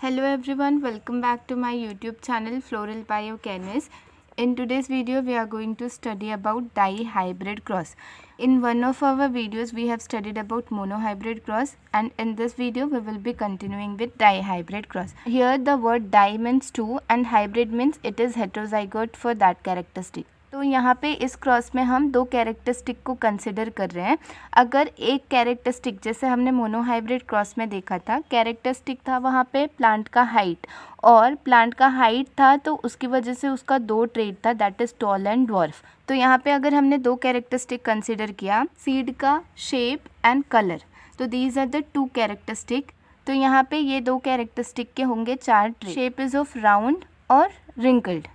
Hello everyone, welcome back to my YouTube channel Floral Biochemist. In today's video we are going to study about dihybrid cross. In one of our videos we have studied about monohybrid cross, and in this video we will be continuing with dihybrid cross. Here the word di means two and hybrid means it is heterozygote for that characteristic. तो यहाँ पे इस cross में हम दो characteristic को consider कर रहे हैं. अगर एक कैरेक्टरिस्टिक जैसे हमने मोनोहाइब्रिड क्रॉस में देखा था, कैरेक्टरिस्टिक था वहाँ पे प्लांट का हाइट, और प्लांट का हाइट था तो उसकी वजह से उसका दो ट्रेट था, that is tall and dwarf. तो यहाँ पे अगर हमने दो कैरेक्टरिस्टिक कंसिडर किया, सीड का शेप एंड कलर, तो these are the two characteristic. तो यहाँ पे ये दो कैरेक्टरिस्टिक के होंगे चार trait. Shape is of round और रिंकल्ड,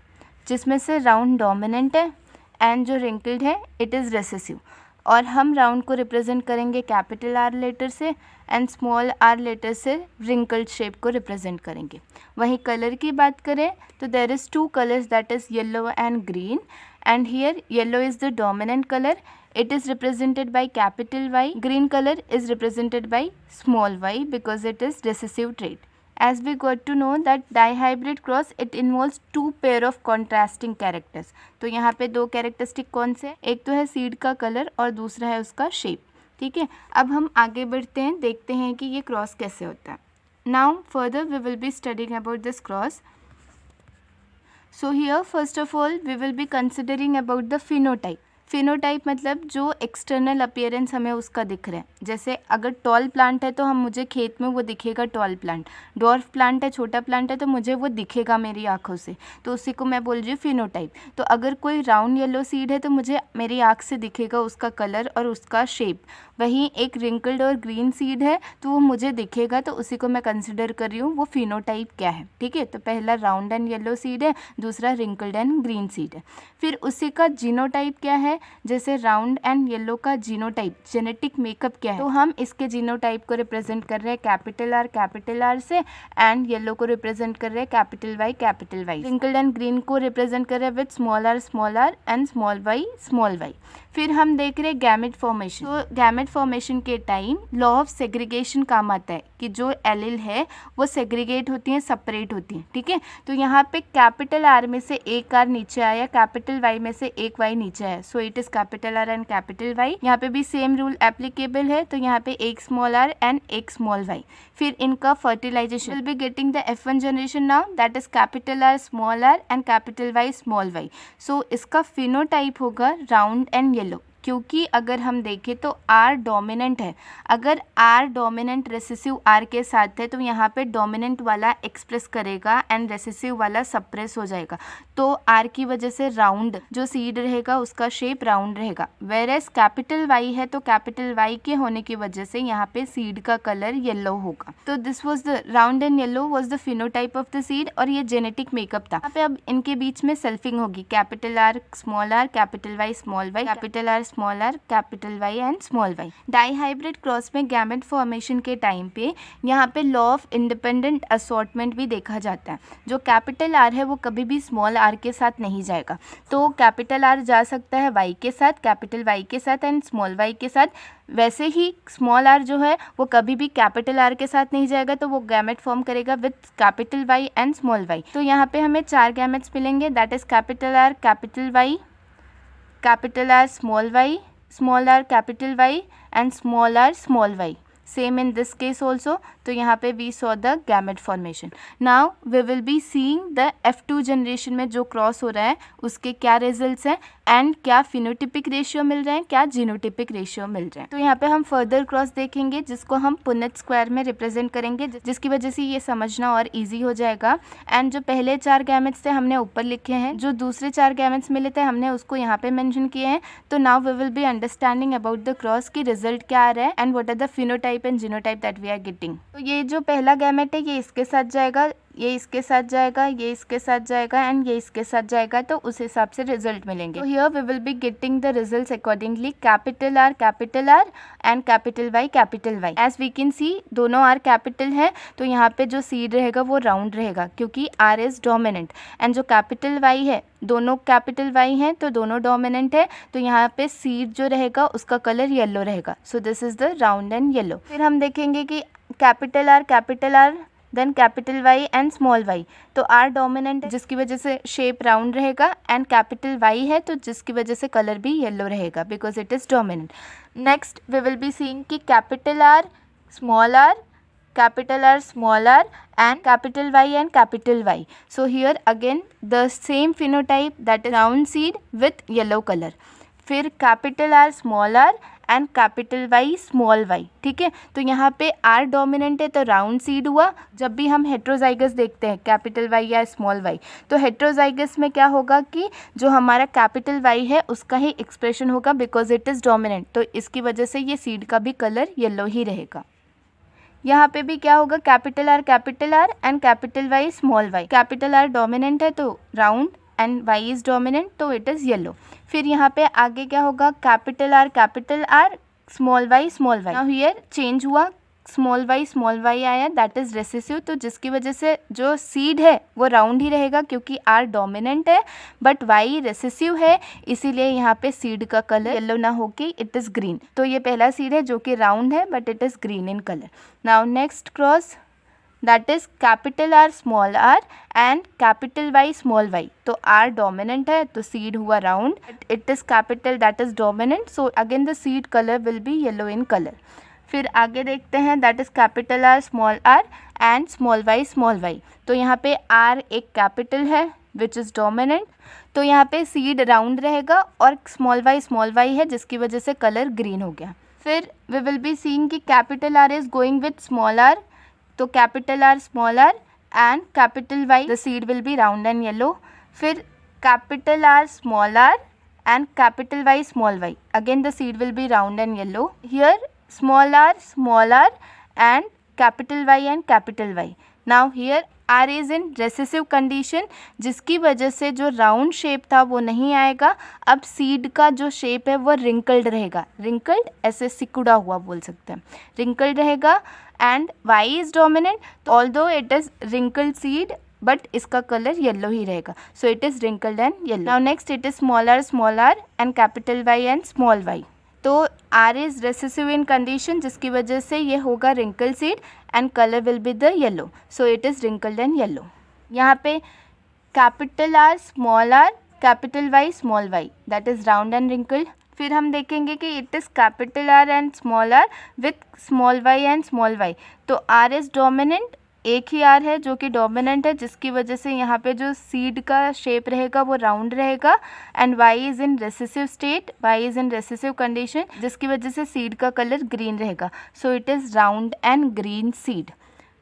जिसमें से राउंड डोमिनेंट है एंड जो रिंकल्ड है इट इज़ रेसेसिव. और हम राउंड को रिप्रेजेंट करेंगे कैपिटल आर लेटर से एंड स्मॉल आर लेटर से रिंकल्ड शेप को रिप्रेजेंट करेंगे. वहीं कलर की बात करें तो there is two colours, that is yellow and green, and here yellow is the dominant colour, it is represented by capital Y. Green color is represented by small y because it is recessive trait. As we got to know that dihybrid cross it involves two pair of contrasting characters. तो यहाँ पे दो characteristic कौन से, एक तो है seed का कलर और दूसरा है उसका शेप. ठीक है, अब हम आगे बढ़ते हैं, देखते हैं कि ये क्रॉस कैसे होता है. Now further we will be studying about this cross. So here first of all we will be considering about the phenotype. Phenotype मतलब जो एक्सटर्नल अपीयरेंस हमें उसका दिख रहा है. जैसे अगर टॉल प्लांट है तो हम मुझे खेत में वो दिखेगा टॉल प्लांट, डॉर्फ प्लांट है छोटा प्लांट है तो मुझे वो दिखेगा मेरी आँखों से, तो उसी को मैं बोल रही हूँ फिनोटाइप. तो अगर कोई राउंड येलो सीड है तो मुझे मेरी आँख से दिखेगा उसका कलर और उसका शेप. वहीं एक रिंकल्ड और ग्रीन सीड है तो वो मुझे दिखेगा, तो उसी को मैं कंसिडर कर रही हूँ वो फिनोटाइप क्या है. ठीक है, तो पहला राउंड एंड येलो सीड है, दूसरा रिंकल्ड एंड ग्रीन सीड है. फिर उसी का जीनोटाइप क्या है, जैसे राउंड एंड येलो का जीनोटाइप जेनेटिक मेकअप क्या है, तो हम इसके जीनोटाइप को रिप्रेजेंट कर रहे हैं कैपिटल आर से, एंड येलो को रिप्रेजेंट कर रहे हैं capital Y. Wrinkled and green को रिप्रेजेंट कर रहे हैं with small R and small Y. फिर हम देख रहे हैं गैमेट फॉर्मेशन. तो गैमेट फॉर्मेशन के टाइम लॉ ऑफ सेग्रीगेशन काम आता है कि जो एलिल है वो सेग्रीगेट होती हैं, सेपरेट होती हैं. ठीक है, तो यहाँ पे कैपिटल आर में से एक आर नीचे आया, कैपिटल वाई में से एक वाई नीचे आया, so it is capital R and capital Y. यहाँ पे भी सेम रूल एप्लीकेबल है, तो यहाँ पे एक स्मॉल आर एंड एक स्मॉल वाई. फिर इनका fertilization will be getting the F1 generation now, that is capital R small R and capital Y small Y. So इसका फिनोटाइप होगा राउंड एंड येलो, क्योंकि अगर हम देखें तो आर डोमिनेंट है. अगर आर डोमिनेंट रेसेसिव आर के साथ है तो यहाँ पे डोमिनेंट वाला एक्सप्रेस करेगा एंड रेसेसिव वाला सप्रेस हो जाएगा. तो आर की वजह से राउंड जो सीड रहेगा उसका शेप राउंड रहेगा. वेयरएज कैपिटल वाई है तो कैपिटल वाई के होने की वजह से यहाँ पे सीड का कलर येलो होगा. तो this was the round and yellow was the phenotype of the seed, और ये जेनेटिक मेकअप था. यहाँ पे अब इनके बीच में सेल्फिंग होगी, capital R small R, capital Y small Y, capital R small R, capital Y and small Y. Dihybrid cross में गैमेट फॉर्मेशन के टाइम पे यहाँ पे लॉ ऑफ इंडिपेंडेंट असॉर्टमेंट भी देखा जाता है. जो कैपिटल आर है वो कभी भी स्मॉल आर के साथ नहीं जाएगा, तो कैपिटल आर जा सकता है वाई के साथ, कैपिटल वाई के साथ एंड स्मॉल वाई के साथ. वैसे ही स्मॉल आर जो है वो कभी भी कैपिटल आर के साथ नहीं जाएगा, तो वो गैमेट फॉर्म करेगा with capital Y and small Y. तो यहाँ पे हमें चार गैमेट्स मिलेंगे, that is capital R capital Y, capital R small R capital Y and small R small Y. Same in this case also. तो यहाँ पे we saw the gamete formation. Now we will be seeing the F2 generation में जो cross हो रहा है उसके क्या रिजल्ट्स हैं एंड क्या फिनोटिपिक रेशियो मिल रहे हैं, क्या जीनोटिपिक रेशियो मिल रहे हैं. तो यहाँ पे हम फर्दर क्रॉस देखेंगे जिसको हम पुनेट स्क्वायर में रिप्रेजेंट करेंगे, जिसकी वजह से ये समझना और ईजी हो जाएगा. एंड जो पहले चार गैमेट्स थे हमने ऊपर लिखे हैं, जो दूसरे चार गैमेट्स मिले थे हमने उसको यहाँ पे मेंशन किए हैं. तो now we will be understanding about the cross की रिजल्ट क्या आ रहा है and what are the phenotype and genotype that we are getting. तो ये जो पहला गैमेट है ये इसके साथ जाएगा, ये इसके साथ जाएगा, ये इसके साथ जाएगा एंड ये इसके साथ जाएगा, तो उस हिसाब से रिजल्ट मिलेंगे. तो here we will be getting the results accordingly capital R and capital Y. As we can see दोनों आर कैपिटल है, तो यहाँ पे जो सीड रहेगा वो राउंड रहेगा क्योंकि आर इज डोमिनेंट. एंड जो कैपिटल वाई है, दोनों कैपिटल वाई हैं तो दोनों डोमिनेंट है, तो यहाँ पे सीड जो रहेगा उसका कलर येलो रहेगा. So this is the round and yellow. फिर हम देखेंगे कि capital R then capital Y and small Y. तो आर डोमिनेंट है जिसकी वजह से शेप राउंड रहेगा, एंड कैपिटल वाई है तो जिसकी वजह से कलर भी येलो रहेगा because it is dominant. Next we will be seeing कि capital R, small R, capital R, small r, and capital Y and capital Y. So here again the same phenotype, that is round seed with yellow color. फिर capital R, small r and capital Y, small y. ठीक है, तो यहाँ पे R dominant है तो round seed हुआ। जब भी हम हेट्रोजाइगस देखते हैं कैपिटल Y या स्मॉल y, तो हेट्रोजाइगस में क्या होगा कि जो हमारा कैपिटल Y है उसका ही एक्सप्रेशन होगा बिकॉज इट इज़ डोमिनेंट, तो इसकी वजह से ये सीड का भी कलर येलो ही रहेगा। यहाँ पे भी क्या होगा, capital R and capital Y small Y. Capital R dominant है तो round and Y is dominant तो इट इज़ येलो। फिर यहाँ पे आगे क्या होगा, capital R small Y. Now here change हुआ, स्मॉल वाई आया, दैट इज़ रेसेसिव, तो जिसकी वजह से जो सीड है वो राउंड ही रहेगा क्योंकि आर डोमिनेंट है बट वाई रेसेसिव है, इसीलिए यहाँ पे सीड का कलर येलो ना होके इट इज़ ग्रीन। तो ये पहला सीड है जो कि राउंड है but it is green in colour. Now next cross, that is capital R small R and capital Y small Y. तो आर डोमिनेंट है तो सीड हुआ round, it is capital that is dominant, so again the seed colour will be yellow in colour. फिर आगे देखते हैं, that is capital R and small Y. तो यहाँ पे आर एक कैपिटल है विच इज़ डोमिनेंट, तो यहाँ पे सीड राउंड रहेगा और स्मॉल वाई है जिसकी वजह से कलर ग्रीन हो गया। फिर वी विल बी सीइंग कि capital R is going with small R, तो capital R small R and capital Y, the seed will be round and yellow. फिर capital R small R and capital Y small Y, again the seed will be round and yellow. Here small r and capital Y and capital Y. Now here R is in recessive condition, जिसकी वजह से जो round shape था वो नहीं आएगा। अब seed का जो शेप है वो रिंकल्ड रहेगा, रिंकल्ड ऐसे सिकुड़ा हुआ बोल सकते हैं, रिंकल्ड रहेगा। And Y is dominant, although it is wrinkled seed but इसका कलर येलो ही रहेगा, so it is wrinkled and yellow. Now next it is small R and capital Y and small y. तो R is recessive in condition जिसकी वजह से ये होगा wrinkle seed and colour will be the yellow, so it is wrinkled and yellow. यहाँ पे capital R small r capital Y small y, that is round and wrinkled. फिर हम देखेंगे कि it is capital R and small r with small y and small y। तो R is dominant, एक ही are है जो कि डोमिनेंट है जिसकी वजह से यहाँ पे जो सीड का शेप रहेगा वो राउंड रहेगा। And Y is in recessive state, Y is in recessive condition जिसकी वजह से सीड का कलर ग्रीन रहेगा, so it is round and green seed.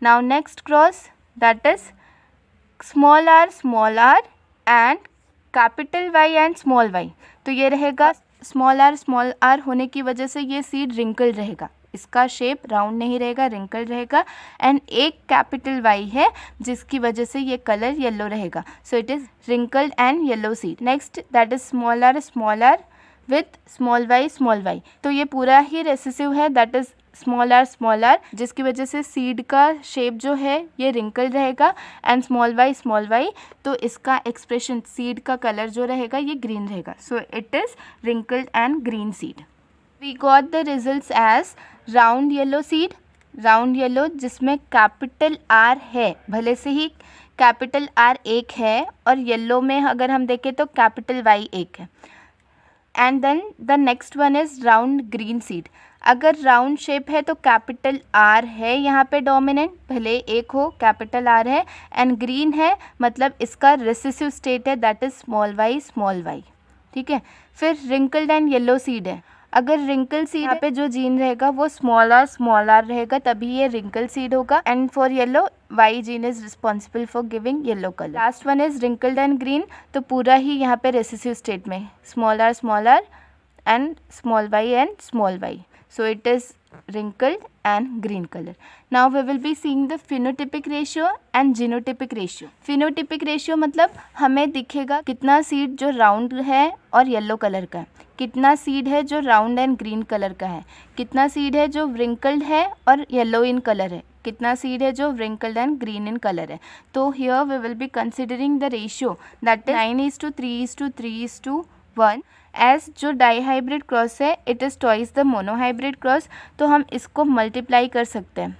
Now next cross, that is small R and capital Y and small Y. तो ये रहेगा small are होने की वजह से ये सीड रिंकल्ड रहेगा, इसका शेप राउंड नहीं रहेगा, रिंकल्ड रहेगा। एंड एक कैपिटल वाई है जिसकी वजह से ये कलर येलो रहेगा, so it is wrinkled and yellow seed. Next that is small R with small Y. तो ये पूरा ही रेसेसिव है, दैट इज़ स्मॉल आर जिसकी वजह से सीड का शेप जो है ये रिंकल्ड रहेगा एंड स्मॉल वाई, तो इसका एक्सप्रेशन सीड का कलर जो रहेगा ये ग्रीन रहेगा, so it is wrinkled and green seed. We got the results as round yellow seed, round yellow जिसमें कैपिटल आर है, भले से ही कैपिटल आर एक है और येलो में अगर हम देखें तो कैपिटल वाई एक है। And then the next one is round green seed, अगर राउंड शेप है तो कैपिटल आर है यहाँ पे डोमिनेंट, भले एक हो कैपिटल आर है, एंड ग्रीन है मतलब इसका रेसेसिव स्टेट है, दैट इज़ स्मॉल वाई। ठीक है, फिर रिंकल्ड एंड येलो सीड है, अगर रिंकल सीड यहाँ पे जो जीन रहेगा वो स्मॉल आर रहेगा तभी ये रिंकल सीड होगा। And for yellow Y gene is responsible for giving yellow colour. Last one is wrinkled and green, तो पूरा ही यहाँ पे रेसेसिव स्टेट में small R and small Y, so it is wrinkled and green color. Now we will be seeing the phenotypic ratio and genotypic ratio. Phenotypic ratio मतलब हमें दिखेगा कितना सीड जो राउंड है और येलो कलर का है, कितना सीड है जो राउंड एंड ग्रीन कलर का है, कितना सीड है जो wrinkled है और येलो इन कलर है, कितना सीड है जो wrinkled and green in colour है। तो here we will be considering the ratio that is 9:3:3:1 as जो डाईहाइब्रिड क्रॉस है it is twice the monohybrid cross, तो हम इसको मल्टीप्लाई कर सकते हैं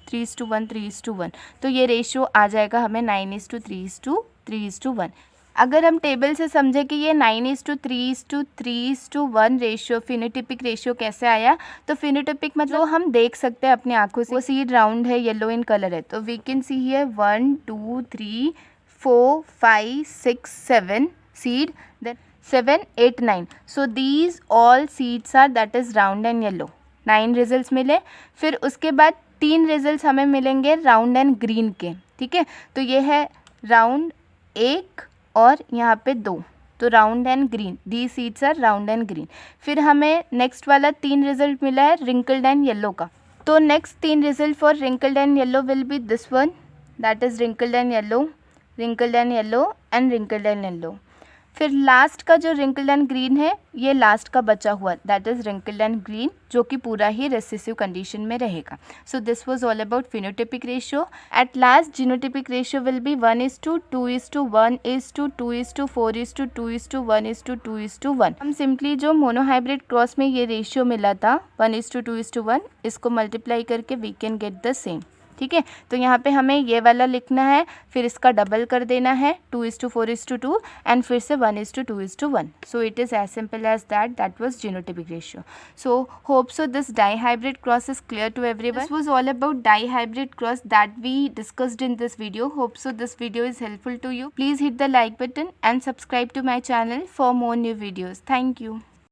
3:1, 3:1, तो ये रेशियो आ जाएगा हमें 9:3:3:1। अगर हम टेबल से समझे कि ये 9:3:3:1 रेशियो फिनोटिपिक रेशियो कैसे आया, तो फिनोटिपिक मतलब हम देख सकते हैं अपनी आंखों से। वो सीड राउंड है, येलो इन कलर है, तो we can see here 1 2 3 4 5 6 7 seed, then 7 8 9, so these all seeds are that is round and yellow। 9 results मिले। फिर उसके बाद 3 रिजल्ट्स हमें मिलेंगे राउंड एंड ग्रीन के, ठीक है। तो ये है राउंड 1 और यहाँ पे 2, तो round and green, the seeds are round and green. फिर हमें नेक्स्ट वाला 3 रिजल्ट मिला है रिंकल्ड एंड येलो का, तो next 3 result for wrinkled and yellow will be this one, that is wrinkled and yellow, wrinkled and yellow and wrinkled and yellow. फिर last का जो रिंकल्ड एंड ग्रीन है, ये लास्ट का बचा हुआ, that is wrinkled and green, जो कि पूरा ही रेसेसिव कंडीशन में रहेगा। So this was all about phenotypic ratio. At last genotypic ratio will be 1:2:1:2:4:2:1:2:1। हम सिंपली जो मोनोहाइब्रिड क्रॉस में ये रेशियो मिला था 1:2:1, इसको मल्टीप्लाई करके we can get the same, ठीक है। तो यहाँ पे हमें ये वाला लिखना है, फिर इसका डबल कर देना है 2:4:2 एंड फिर से 1:2:1। So it is as simple as that was genotypic ratio. So hope so this dihybrid cross is clear to everyone. This was all about dihybrid cross that we discussed in this video. Hope so this video is helpful to you. Please hit the like button and subscribe to my channel for more new videos. Thank you.